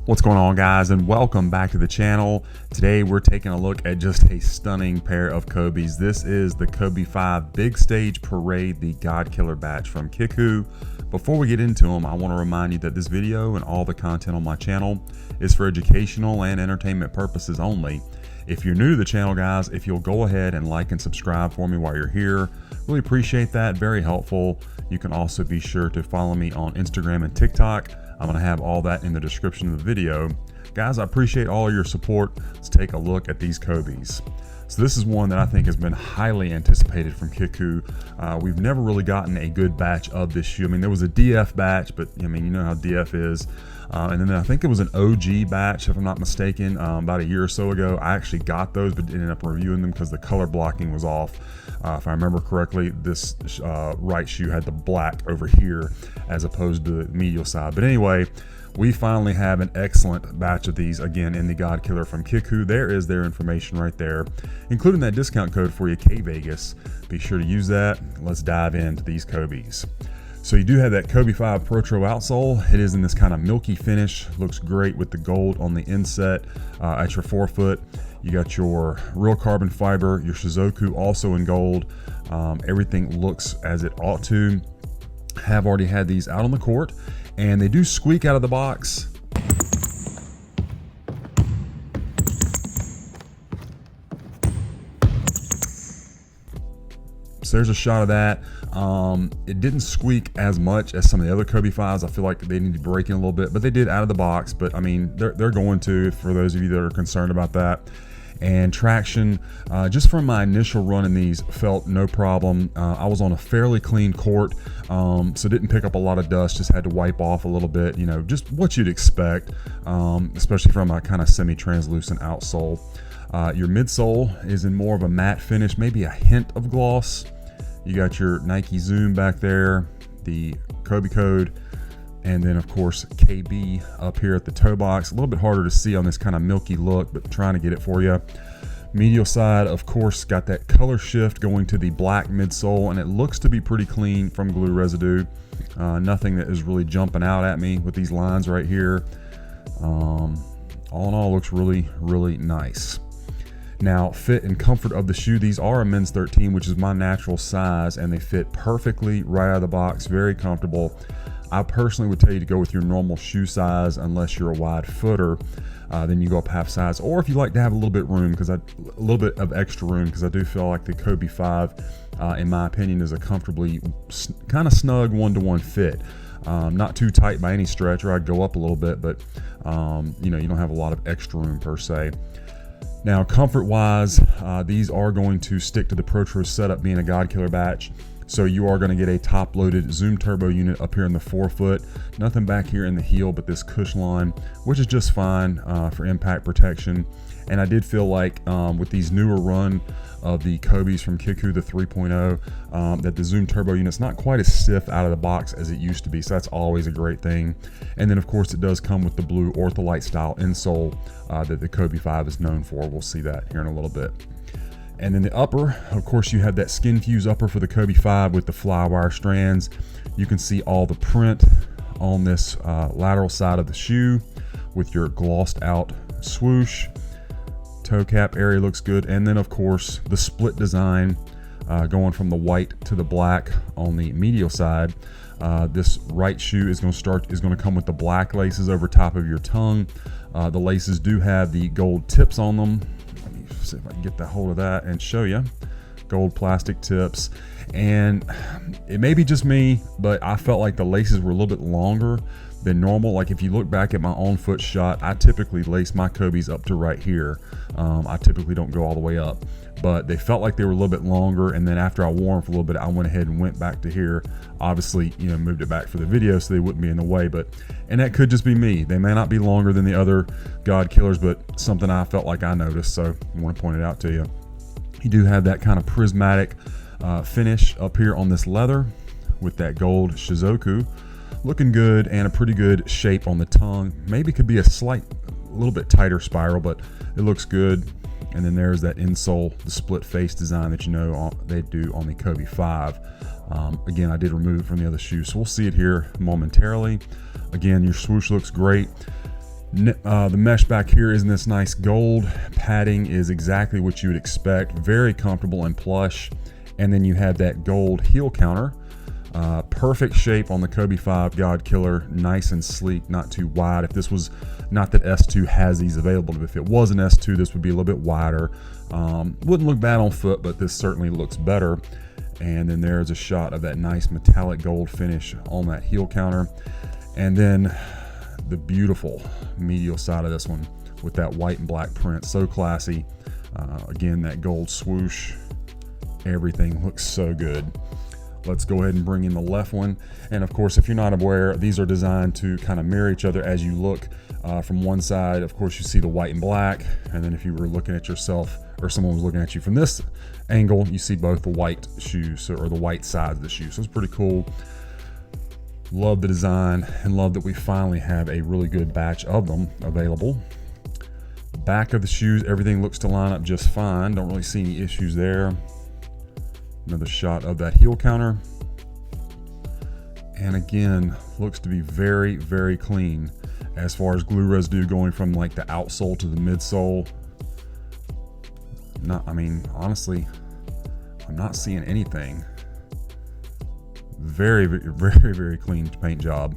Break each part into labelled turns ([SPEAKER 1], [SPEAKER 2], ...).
[SPEAKER 1] What's going on, guys, and welcome back to the channel. Today we're taking a look at just a stunning pair of Kobes. This is the Kobe 5 Big Stage Parade, the God Killer batch from Kickwho. Before we get into them, I want to remind you that this video and all the content on my channel is for educational and entertainment purposes only. If you're new to the channel, guys, if you'll go ahead and like and subscribe for me while you're here, really appreciate that, very helpful. You can also be sure to follow me on Instagram and TikTok. I'm going to have all that in the description of the video. Guys, I appreciate all of your support. Let's take a look at these Kobes. So this is one that I think has been highly anticipated from Kickwho. We've never really gotten a good batch of this shoe. I mean, there was a DF batch, but I mean, you know how DF is. And then I think it was an OG batch, if I'm not mistaken, about a year or so ago. I actually got those, but ended up reviewing them because the color blocking was off. If I remember correctly, this right shoe had the black over here as opposed to the medial side. But anyway, we finally have an excellent batch of these, again, in the God Killer from Kickwho. There is their information right there, including that discount code for you, kvegas. Be sure to use that. Let's dive into these Kobes. So you do have that Kobe 5 Protro outsole. It is in this kind of milky finish. Looks great with the gold on the inset at your forefoot. You got your real carbon fiber, your Shizuku also in gold. Everything looks as it ought to. Have already had these out on the court, and they do squeak out of the box. So there's a shot of that. It didn't squeak as much as some of the other Kobe 5s. I feel like they need to break in a little bit, but they did out of the box. But I mean, they're going to, for those of you that are concerned about that. And traction, just from my initial run in these, felt no problem. I was on a fairly clean court, so didn't pick up a lot of dust, just had to wipe off a little bit, you know, just what you'd expect, especially from a kind of semi-translucent outsole. Your midsole is in more of a matte finish, maybe a hint of gloss. You got your Nike Zoom back there, the Kobe code, and then of course KB up here at the toe box. A little bit harder to see on this kind of milky look, but trying to get it for you. Medial side, of course, got that color shift going to the black midsole, and it looks to be pretty clean from glue residue. Nothing that is really jumping out at me with these lines right here. All in all, looks really, really nice. Now, fit and comfort of the shoe, these are a men's 13, which is my natural size, and they fit perfectly right out of the box, very comfortable. I personally would tell you to go with your normal shoe size unless you're a wide footer. Then you go up half size, or if you like to have a little bit of extra room, because I do feel like the Kobe 5, in my opinion, is a comfortably kind of snug one-to-one fit. Not too tight by any stretch, or I'd go up a little bit, but you know, you don't have a lot of extra room per se. Now, comfort-wise, these are going to stick to the Protro setup, being a God Killer batch. So you are going to get a top-loaded Zoom Turbo unit up here in the forefoot. Nothing back here in the heel but this cush line, which is just fine for impact protection. And I did feel like with these newer run of the Kobes from Kickwho, the 3.0, that the Zoom Turbo unit's not quite as stiff out of the box as it used to be. So that's always a great thing. And then of course it does come with the blue Ortholite style insole that the Kobe 5 is known for. We'll see that here in a little bit. And then the upper, of course, you have that skin fuse upper for the Kobe 5 with the Flywire strands. You can see all the print on this lateral side of the shoe with your glossed out swoosh. Toe cap area looks good. And then of course the split design going from the white to the black on the medial side. This right shoe is going to come with the black laces over top of your tongue. The laces do have the gold tips on them. Let me see if I can get the hold of that and show you. Gold plastic tips. And it may be just me, but I felt like the laces were a little bit longer than normal. Like if you look back at my on foot shot, I typically lace my Kobes up to right here. I typically don't go all the way up, but they felt like they were a little bit longer. And then after I wore them for a little bit, I went ahead and went back to here. Obviously, you know, moved it back for the video so they wouldn't be in the way, and that could just be me. They may not be longer than the other God Killers, but something I felt like I noticed, so I want to point it out to you. You do have that kind of prismatic finish up here on this leather with that gold Shizuku. Looking good, and a pretty good shape on the tongue. Maybe could be a little bit tighter spiral, but it looks good. And then there's that insole, the split face design that you know they do on the Kobe 5. Again, I did remove it from the other shoe, so we'll see it here momentarily. Again, your swoosh looks great. The mesh back here is in this nice gold. Padding is exactly what you would expect. Very comfortable and plush. And then you have that gold heel counter. Perfect shape on the Kobe 5 God Killer. Nice and sleek, not too wide. If this was, not that S2 has these available, but if it was an S2, this would be a little bit wider. Wouldn't look bad on foot, but this certainly looks better. And then there's a shot of that nice metallic gold finish on that heel counter. And then the beautiful medial side of this one with that white and black print. So classy. Again, that gold swoosh. Everything looks so good. Let's go ahead and bring in the left one. And of course, if you're not aware, these are designed to kind of mirror each other as you look from one side. Of course, you see the white and black. And then if you were looking at yourself or someone was looking at you from this angle, you see both the white shoes or the white sides of the shoe. So it's pretty cool. Love the design and love that we finally have a really good batch of them available. Back of the shoes, everything looks to line up just fine. Don't really see any issues there. Another shot of that heel counter. And again, looks to be very, very clean as far as glue residue going from like the outsole to the midsole. I mean, honestly, I'm not seeing anything. Very, very, very clean paint job,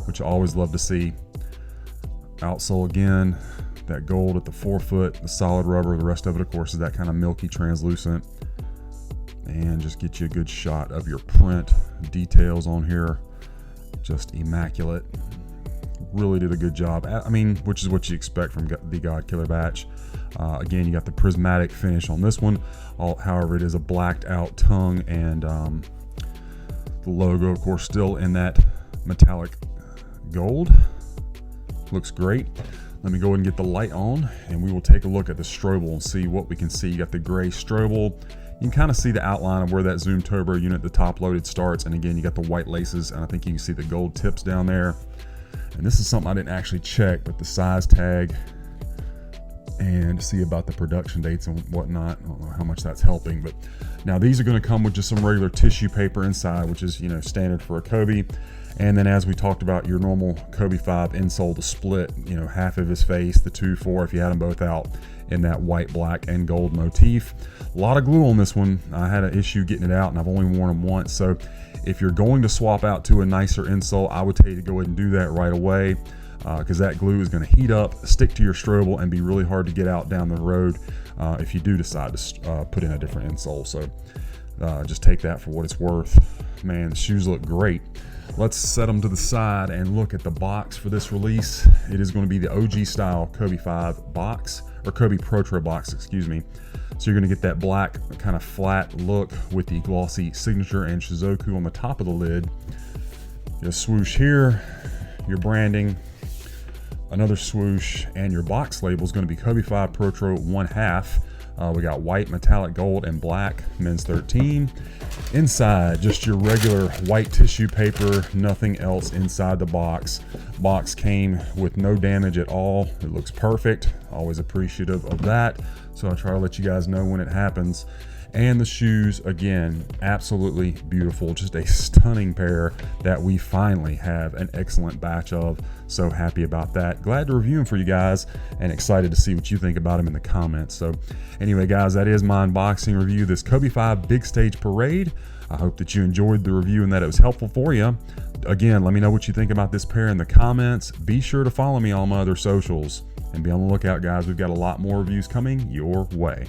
[SPEAKER 1] which I always love to see. Outsole again, that gold at the forefoot, the solid rubber. The rest of it, of course, is that kind of milky translucent. And just get you a good shot of your print details on here. Just immaculate. Really did a good job. I mean, which is what you expect from the God Killer batch. Again, you got the prismatic finish on this one. However, it is a blacked out tongue, and the logo, of course, still in that metallic gold. Looks great. Let me go ahead and get the light on, and we will take a look at the strobel and see what we can see. You got the gray strobel. You can kind of see the outline of where that Zoom Turbo unit, the top loaded, starts. And again, you got the white laces, and I think you can see the gold tips down there. And this is something I didn't actually check, but the size tag and see about the production dates and whatnot. I don't know how much that's helping, but now these are going to come with just some regular tissue paper inside, which is, you know, standard for a Kobe. And then as we talked about, your normal Kobe 5 insole to split, you know, half of his face, the 2-4 if you had them both out in that white, black, and gold motif. A lot of glue on this one. I had an issue getting it out, and I've only worn them once. So if you're going to swap out to a nicer insole, I would tell you to go ahead and do that right away, because that glue is going to heat up, stick to your strobel, and be really hard to get out down the road if you do decide to put in a different insole. So just take that for what it's worth. Man, the shoes look great. Let's set them to the side and look at the box for this release. It is going to be the OG style Kobe 5 box, or Kobe Pro box, excuse me. So you're going to get that black kind of flat look with the glossy signature and Shizuku on the top of the lid. Your swoosh here, your branding, another swoosh, and your box label is going to be Kobe 5 Pro 1/2. We got white, metallic gold, and black, men's 13. Inside, just your regular white tissue paper, nothing else inside the box. Box came with no damage at all. It looks perfect. Always appreciative of that. So I try to let you guys know when it happens. And the shoes, again, absolutely beautiful. Just a stunning pair that we finally have an excellent batch of. So happy about that. Glad to review them for you guys, and excited to see what you think about them in the comments. So anyway, guys, that is my unboxing review of this Kobe 5 Big Stage Parade. I hope that you enjoyed the review and that it was helpful for you. Again, let me know what you think about this pair in the comments. Be sure to follow me on my other socials, and be on the lookout, guys. We've got a lot more reviews coming your way.